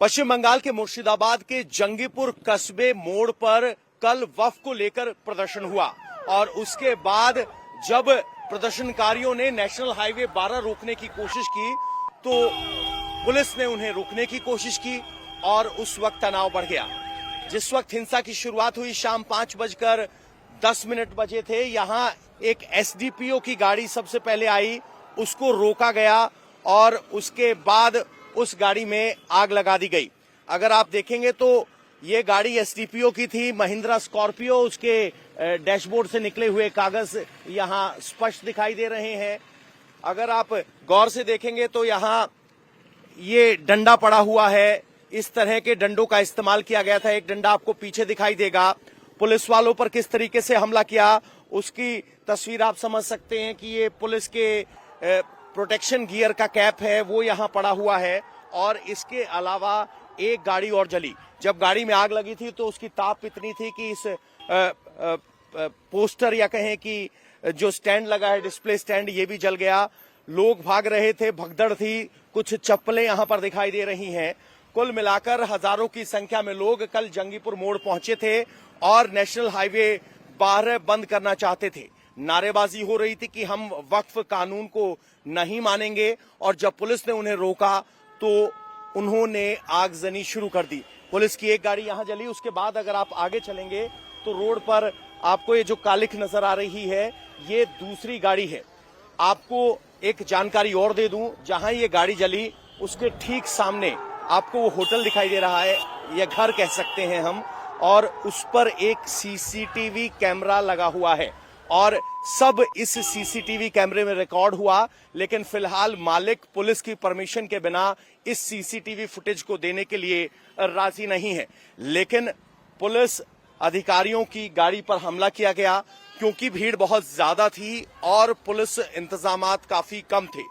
पश्चिम बंगाल के मुर्शिदाबाद के जंगीपुर कस्बे मोड़ पर कल वक्फ को लेकर प्रदर्शन हुआ और उसके बाद जब प्रदर्शनकारियों ने नेशनल हाईवे 12 रोकने की कोशिश की तो पुलिस ने उन्हें रोकने की कोशिश की और उस वक्त तनाव बढ़ गया। जिस वक्त हिंसा की शुरुआत हुई शाम 5:10 बजे थे, यहां एक एसडीपीओ की गाड़ी सबसे पहले आई, उसको रोका गया और उसके बाद उस गाड़ी में आग लगा दी गई। अगर आप देखेंगे तो ये गाड़ी एसडीपीओ की थी, महिंद्रा स्कॉर्पियो, उसके डैशबोर्ड से निकले हुए कागज यहां स्पष्ट दिखाई दे रहे हैं। अगर आप गौर से देखेंगे तो यहां ये डंडा पड़ा हुआ है, इस तरह के डंडों का इस्तेमाल किया गया था। एक डंडा आपको पीछे दिखाई देगा। पुलिस वालों पर किस तरीके से हमला किया उसकी तस्वीर आप समझ सकते हैं कि ये पुलिस के प्रोटेक्शन गियर का कैप है वो यहां पड़ा हुआ है और इसके अलावा एक गाड़ी और जली। जब गाड़ी में आग लगी थी तो उसकी ताप इतनी थी कि इस पोस्टर या कहें कि जो स्टैंड लगा है, डिस्प्ले स्टैंड, ये भी जल गया। लोग भाग रहे थे, भगदड़ थी, कुछ चप्पलें यहां पर दिखाई दे रही हैं। कुल मिलाकर हजारों की संख्या में लोग कल जंगीपुर मोड़ पहुंचे थे और नेशनल हाईवे 12 बंद करना चाहते थे। नारेबाजी हो रही थी कि हम वक्फ कानून को नहीं मानेंगे और जब पुलिस ने उन्हें रोका तो उन्होंने आगजनी शुरू कर दी। पुलिस की एक गाड़ी यहां जली। उसके बाद अगर आप आगे चलेंगे तो रोड पर आपको ये जो कालिख नजर आ रही है ये दूसरी गाड़ी है। आपको एक जानकारी और दे दूं, जहां ये गाड़ी जली उसके ठीक सामने आपको वो होटल दिखाई दे रहा है, ये घर कह सकते हैं हम, और उस पर एक सीसीटीवी कैमरा लगा हुआ है और सब इस सीसीटीवी कैमरे में रिकॉर्ड हुआ। लेकिन फिलहाल मालिक पुलिस की परमिशन के बिना इस सीसीटीवी फुटेज को देने के लिए राजी नहीं है। लेकिन पुलिस अधिकारियों की गाड़ी पर हमला किया गया क्योंकि भीड़ बहुत ज्यादा थी और पुलिस इंतजामात काफी कम थे।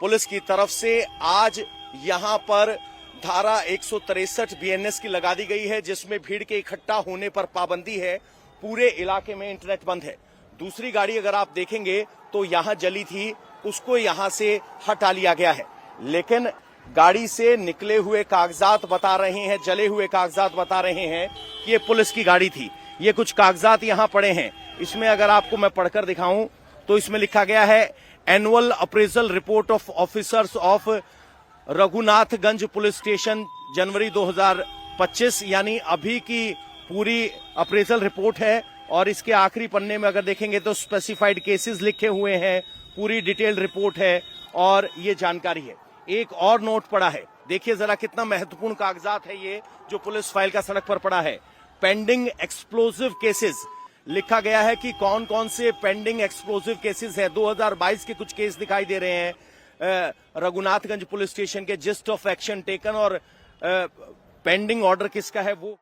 पुलिस की तरफ से आज यहां पर धारा 163 बीएनएस की लगा दी गई है, जिसमें भीड़ के इकट्ठा होने पर पाबंदी है। पूरे इलाके में इंटरनेट बंद है। दूसरी गाड़ी अगर आप देखेंगे तो यहां जली थी, उसको यहां से हटा लिया गया है। लेकिन गाड़ी से निकले हुए कागजात बता रहे हैं, जले हुए कागजात बता रहे हैं कि ये पुलिस की गाड़ी थी। ये कुछ कागजात यहां पड़े हैं, इसमें अगर आपको मैं पढ़कर दिखाऊं तो इसमें लिखा गया है annual appraisal report of officers of Raghunathganj police station January 2025, यानी अभी की पूरी अप्रेजल रिपोर्ट है। और इसके आखिरी पन्ने में अगर देखेंगे तो स्पेसिफाइड केसेस लिखे हुए हैं, पूरी डिटेल्ड रिपोर्ट है और ये जानकारी है। एक और नोट पड़ा है, देखिए जरा कितना महत्वपूर्ण कागजात है ये जो पुलिस फाइल का सड़क पर पड़ा है। पेंडिंग एक्सप्लोजिव केसेस लिखा गया है कि कौन कौन से पेंडिंग एक्सप्लोजिव केसेस है। 2022 के कुछ केस दिखाई दे रहे हैं रघुनाथगंज पुलिस स्टेशन के, जिस्ट ऑफ एक्शन टेकन, और पेंडिंग ऑर्डर किसका है वो